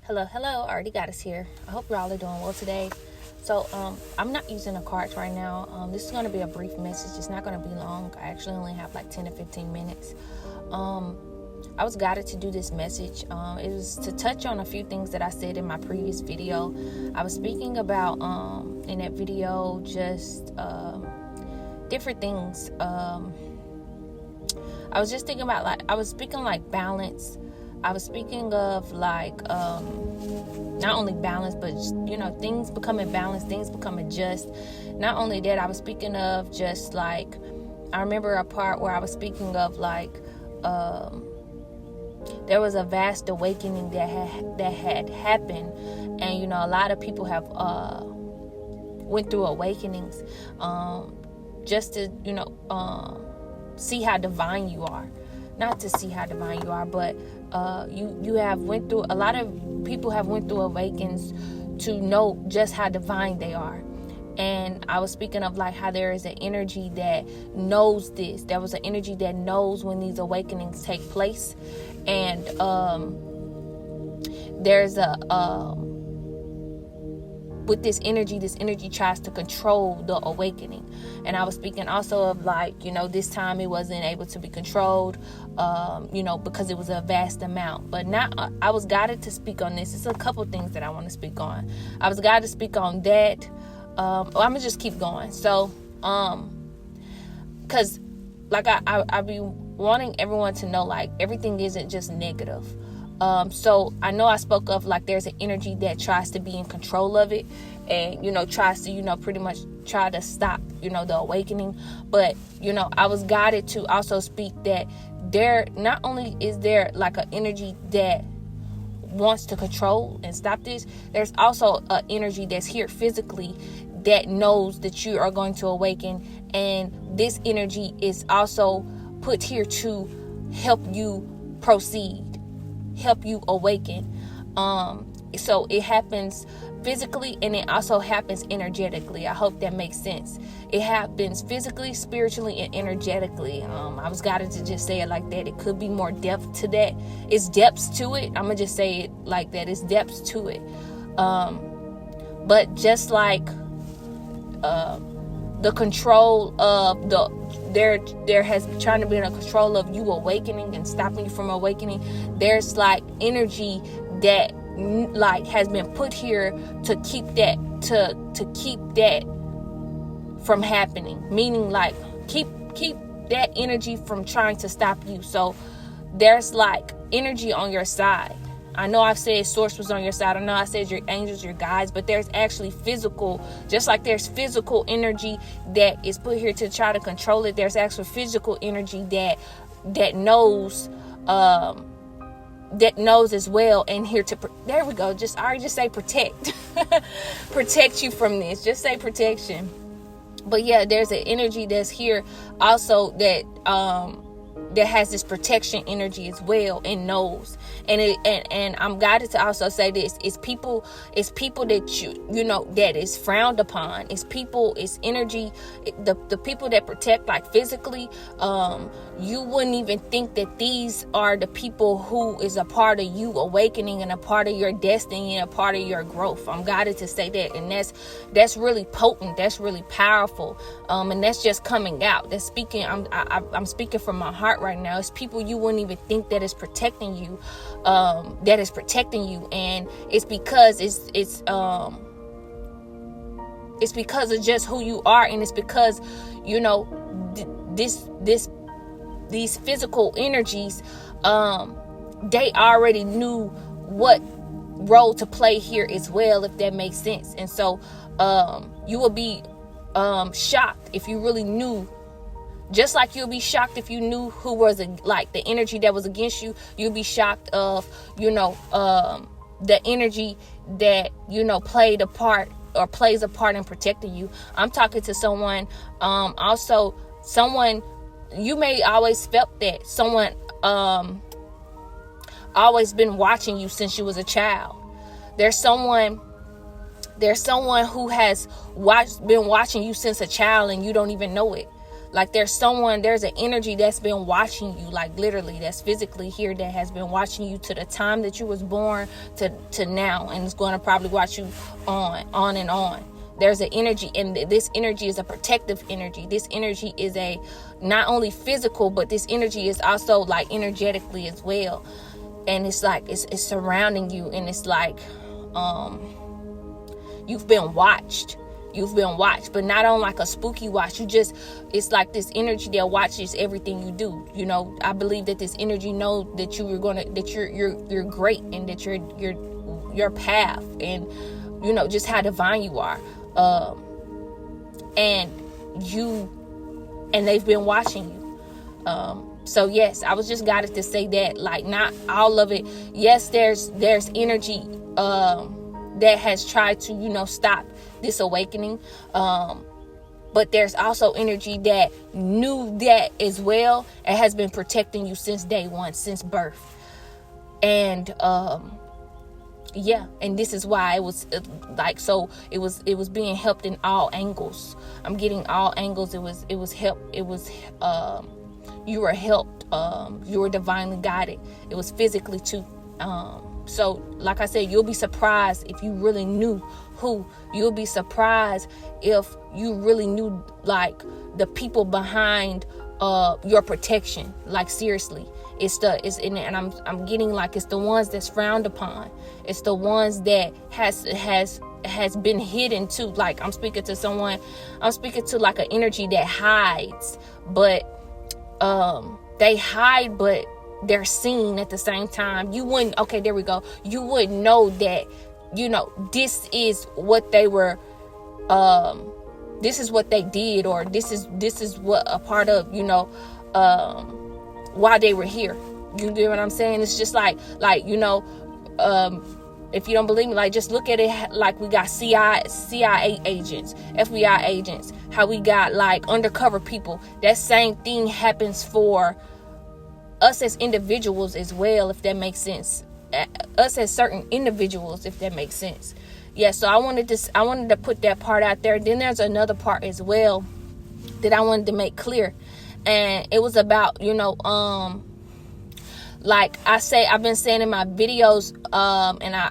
Hello, already got us here. I hope y'all are doing well today. So I'm not using the cards right now. This is going to be a brief message. It's not going to be long. I actually only have like 10 to 15 minutes. I was guided to do this message. It was to touch on a few things that I said in my previous video. I was speaking about in that video just different things. I was just thinking about I was speaking like balance. I was speaking of not only balance, but things becoming balanced, things becoming just. Not only that, I was speaking of just I remember a part where I was speaking of there was a vast awakening that had happened, and a lot of people have went through awakenings just to see how divine you are. Not to see how divine you are, but you have went through, a lot of people have went through awakens to know just how divine they are. And I was speaking of how there is an energy that knows this. There was an energy that knows when these awakenings take place. And there's with this energy tries to control the awakening. And I was speaking also of this time it wasn't able to be controlled, because it was a vast amount. But now I was guided to speak on this. It's a couple things that I want to speak on. I was guided to speak on that. I'm gonna just keep going. So, cause I be wanting everyone to know everything isn't just negative. So I know I spoke of there's an energy that tries to be in control of it and, tries to, pretty much try to stop, the awakening. But, I was guided to also speak that there, not only is there an energy that wants to control and stop this, there's also an energy that's here physically that knows that you are going to awaken. And this energy is also put here to help you proceed, help you awaken. So it happens physically and it also happens energetically. I hope that makes sense. It happens physically, spiritually, and energetically. I was guided to just say it like that. It could be more depth to that. It's depths to it. I'm gonna just say it like that. It's depths to it. But just the control of there has trying to be in a control of you awakening and stopping you from awakening. There's energy that has been put here to keep that to keep that from happening, meaning keep that energy from trying to stop you. So there's energy on your side. I know I've said source was on your side. I know I said your angels, your guides, but there's actually physical, just like there's physical energy that is put here to try to control it. There's actual physical energy that knows, that knows as well, and here to, there we go. I already just say protect, protect you from this. Just say protection. But yeah, there's an energy that's here also that has this protection energy as well and knows. And I'm guided to also say this. It's people that that is frowned upon. It's energy. The people that protect physically, you wouldn't even think that these are the people who is a part of you awakening and a part of your destiny and a part of your growth. I'm guided to say that. And that's really potent. That's really powerful. And that's just coming out. That's speaking. I'm speaking from my heart right now. It's people you wouldn't even think that is protecting you. That is protecting you, and it's because it's because of just who you are, and it's because these physical energies, they already knew what role to play here as well, if that makes sense. And so you will be shocked if you really knew. Just like you'll be shocked if you knew who was the energy that was against you. You'll be shocked of the energy that played a part or plays a part in protecting you. I'm talking to someone, also someone you may always felt that someone always been watching you since you was a child. There's someone who has been watching you since a child and you don't even know it. Like there's an energy that's been watching you, like literally that's physically here, that has been watching you to the time that you was born to now, and it's going to probably watch you on and on. There's an energy, and this energy is a protective energy. This energy is a not only physical, but this energy is also like energetically as well. And it's like it's surrounding you, and it's like you've been watched. You've been watched, but not on like a spooky watch. It's like this energy that watches everything you do. You know, I believe that this energy know that you're great, and that your path, and you know just how divine you are. And they've been watching you. So yes, I was just guided to say that, like, not all of it. Yes, there's energy that has tried to, you know, stop this awakening. But there's also energy that knew that as well, and has been protecting you since day one, since birth. And yeah, and this is why it was like, so it was being helped in all angles. I'm getting all angles. It was help. It was you were helped. You were divinely guided. It was physically too. So like I said, you'll be surprised if you really knew who. You'll be surprised if you really knew, like, the people behind your protection. Like, seriously, and I'm getting like it's the ones that's frowned upon. It's the ones that has been hidden too. Like, I'm speaking to like an energy that hides, but they hide, but they're seen at the same time. You wouldn't know that, you know, this is what they were, this is what they did, or this is what a part of, you know, why they were here. You get what I'm saying? It's just like, you know, if you don't believe me, like, just look at it like we got CIA agents, FBI agents, how we got like undercover people. That same thing happens for us as individuals as well, if that makes sense. Us as certain individuals, if that makes sense. Yeah, so I wanted to put that part out there. Then there's another part as well that I wanted to make clear. And it was about, you know, like I've been saying in my videos, and I,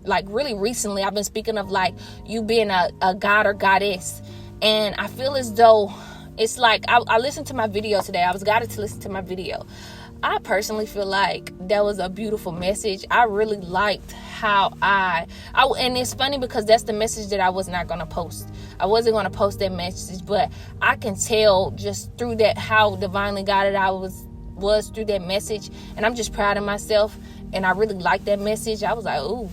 like, really recently, I've been speaking of, like, you being a god or goddess. And I feel as though it's like, I listened to my video today. I was guided to listen to my video. I personally feel like that was a beautiful message. I really liked how and it's funny because that's the message that I was not going to post. I wasn't going to post that message, but I can tell just through that how divinely guided I was through that message. And I'm just proud of myself, and I really liked that message. I was like, ooh,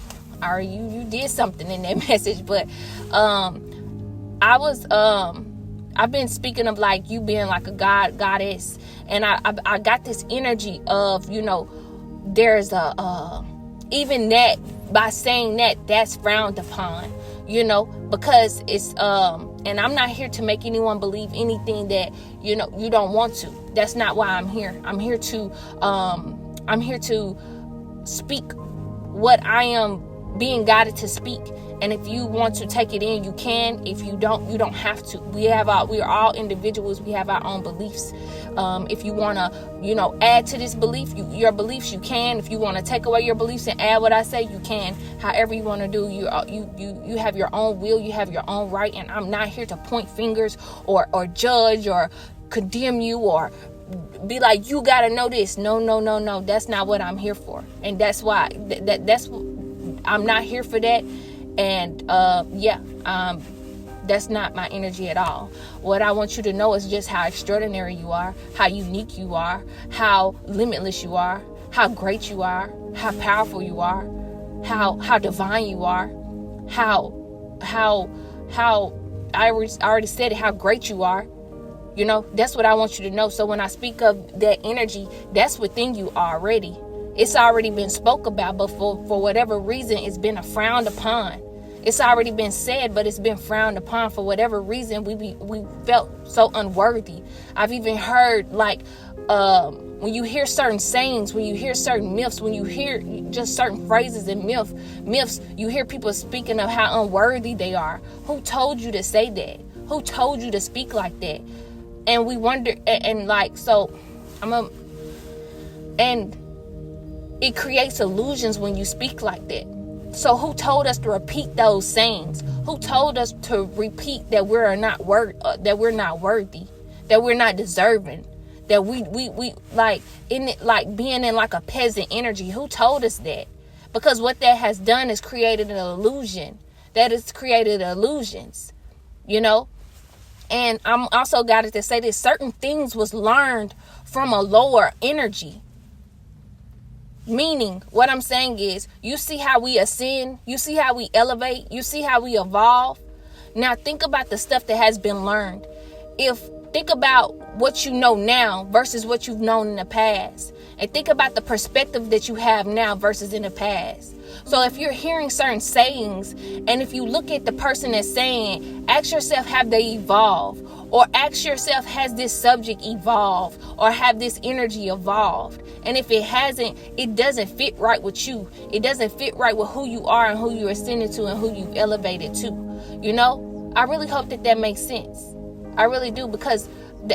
you did something in that message. But I've been speaking of, like, you being like a goddess, and I got this energy of, you know, there's even that, by saying that's frowned upon, you know, because it's and I'm not here to make anyone believe anything that, you know, you don't want to. That's not why I'm here. I'm here to speak what I am being guided to speak. And if you want to take it in, you can. If you don't, you don't have to. We are all individuals. We have our own beliefs. If you want to, you know, add to this belief, your beliefs, you can. If you want to take away your beliefs and add what I say, you can. However you want to do, you have your own will. You have your own right. And I'm not here to point fingers or judge or condemn you or be like, you got to know this. No. That's not what I'm here for. And that's why that's I'm not here for that. And that's not my energy at all. What I want you to know is just how extraordinary you are, how unique you are, how limitless you are, how great you are, how powerful you are, how divine you are, how I already said it, how great you are. You know, that's what I want you to know. So when I speak of that energy, that's within you already. It's already been spoke about, but for whatever reason, it's been frowned upon. It's already been said, but it's been frowned upon for whatever reason. We felt so unworthy. I've even heard, like, when you hear certain sayings, when you hear certain myths, when you hear just certain phrases and myths, you hear people speaking of how unworthy they are. Who told you to say that? Who told you to speak like that? And we wonder, and like, so and it creates illusions when you speak like that. So who told us to repeat those sayings? Who told us to repeat that we're not worthy, that we're not deserving, that we like in it, like being in like a peasant energy? Who told us that? Because what that has done is created an illusion. That has created illusions, you know. And I'm also got it to say that certain things was learned from a lower energy. Meaning, what I'm saying is, you see how we ascend, you see how we elevate, you see how we evolve. Now think about the stuff that has been learned. Think about what you know now versus what you've known in the past. And think about the perspective that you have now versus in the past. So if you're hearing certain sayings, and if you look at the person that's saying, ask yourself, have they evolved? Or ask yourself, has this subject evolved? Or have this energy evolved? And if it hasn't, it doesn't fit right with you. It doesn't fit right with who you are and who you're ascending to and who you've elevated to. You know, I really hope that makes sense. I really do, because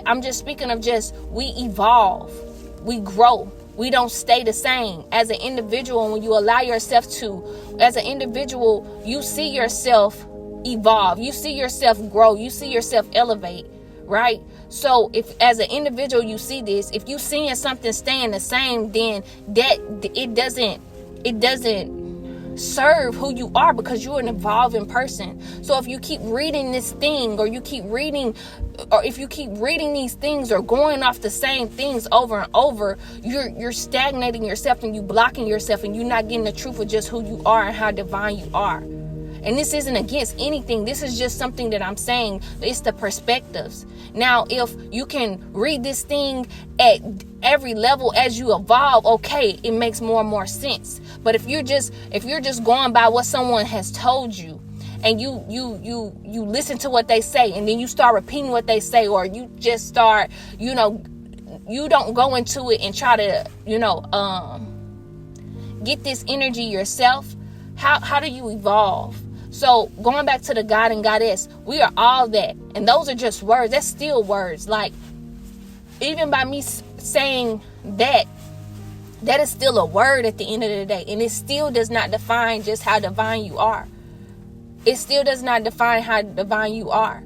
I'm just speaking of just, we evolve, we grow. We don't stay the same as an individual. When you allow yourself to, as an individual, you see yourself evolve, you see yourself grow, you see yourself elevate, right? So if as an individual you see this, if you seeing something staying the same, then that it doesn't serve who you are, because you're an evolving person. So if you keep reading this thing, or you keep reading, or if you keep reading these things or going off the same things over and over, you're stagnating yourself, and you blocking yourself, and you're not getting the truth of just who you are and how divine you are. And this isn't against anything. This is just something that I'm saying. It's the perspectives. Now, if you can read this thing at every level as you evolve, okay, it makes more and more sense. But if you're just going by what someone has told you, and you listen to what they say, and then you start repeating what they say, or you just start, you don't go into it and try to, get this energy yourself. How do you evolve? So going back to the God and Goddess, we are all that. And those are just words. That's still words. Like, even by me saying that is still a word at the end of the day. And it still does not define just how divine you are. It still does not define how divine you are.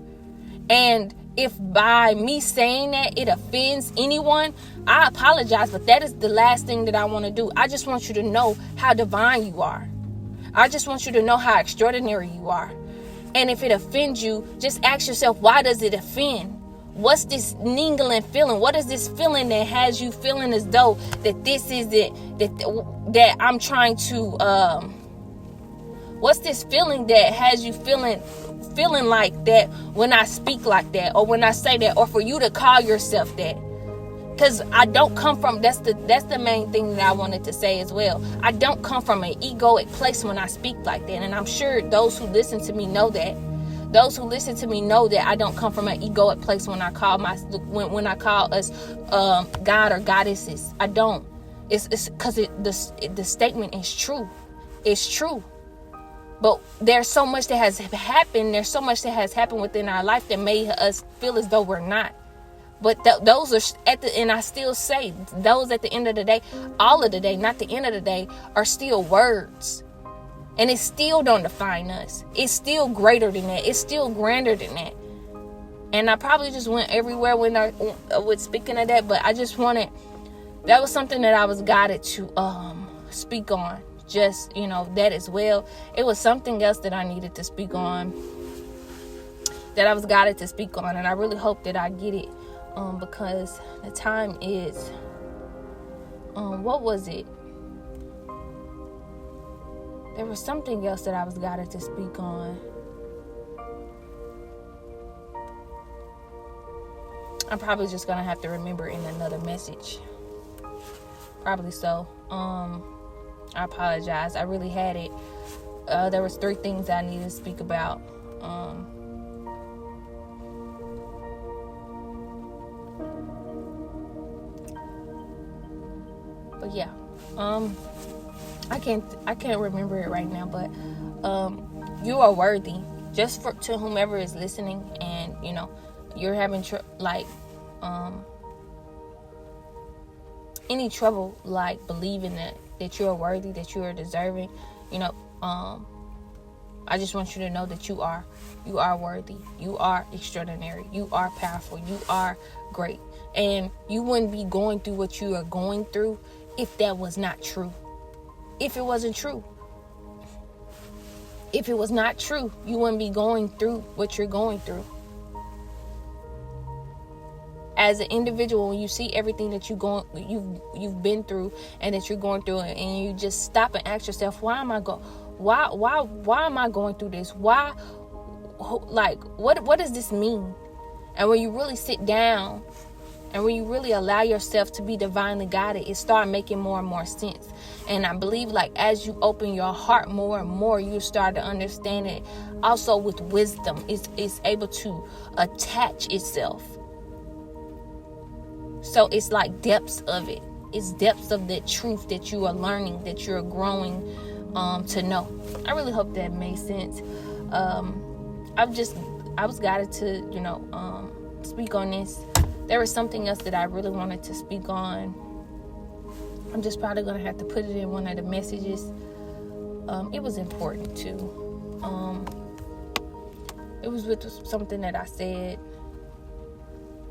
And if by me saying that it offends anyone, I apologize. But that is the last thing that I want to do. I just want you to know how divine you are. I just want you to know how extraordinary you are. And if it offends you, just ask yourself, why does it offend? What's this niggling feeling? What is this feeling that has you feeling as though that this is it, that I'm trying to, what's this feeling that has you feeling like that when I speak like that, or when I say that, or for you to call yourself that? Because I don't come from, that's the main thing that I wanted to say as well. I don't come from an egoic place when I speak like that. And I'm sure those who listen to me know that. Those who listen to me know that I don't come from an egoic place when I call when I call us God or goddesses. I don't. It's because the statement is true. It's true. But there's so much that has happened. There's so much that has happened within our life that made us feel as though we're not. But those are and I still say those at the end of the day, all of the day, not the end of the day, are still words. And it still don't define us. It's still greater than that. It's still grander than that. And I probably just went everywhere when I was speaking of that, but I just wanted, that was something that I was guided to speak on. Just, that as well. It was something else that I needed to speak on, that I was guided to speak on. And I really hope that I get it. Because the time is, what was it? There was something else that I was guided to speak on. I'm probably just going to have to remember in another message. Probably so. I apologize. I really had it. There was 3 things I needed to speak about. But yeah, I can't remember it right now, but you are worthy, just to whomever is listening, and you're having any trouble like believing that you're worthy, that you are deserving, I just want you to know that you are worthy, you are extraordinary, you are powerful, you are great, and you wouldn't be going through what you are going through if that was not true. If it wasn't true, if it was not true, you wouldn't be going through what you're going through. As an individual, when you see everything that you've been through and that you're going through, and you just stop and ask yourself, why am I going through this? Why, like, what does this mean? And when you really sit down and when you really allow yourself to be divinely guided, it starts making more and more sense. And I believe, like, as you open your heart more and more, you start to understand it. Also with wisdom, it's able to attach itself. So it's like depths of it. It's depths of the truth that you are learning, that you're growing to know. I really hope that made sense. I was guided to, speak on this. There was something else that I really wanted to speak on. I'm just probably going to have to put it in one of the messages. It was important too. It was with something that I said,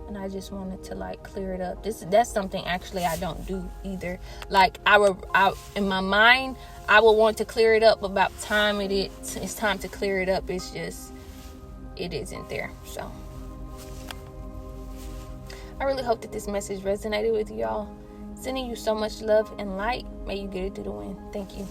and I just wanted to like clear it up. That's something actually I don't do either. Like I in my mind, I will want to clear it up about time it's time to clear it up. It's just, it isn't there. So I really hope that this message resonated with y'all. Sending you so much love and light. May you get it through the wind. Thank you.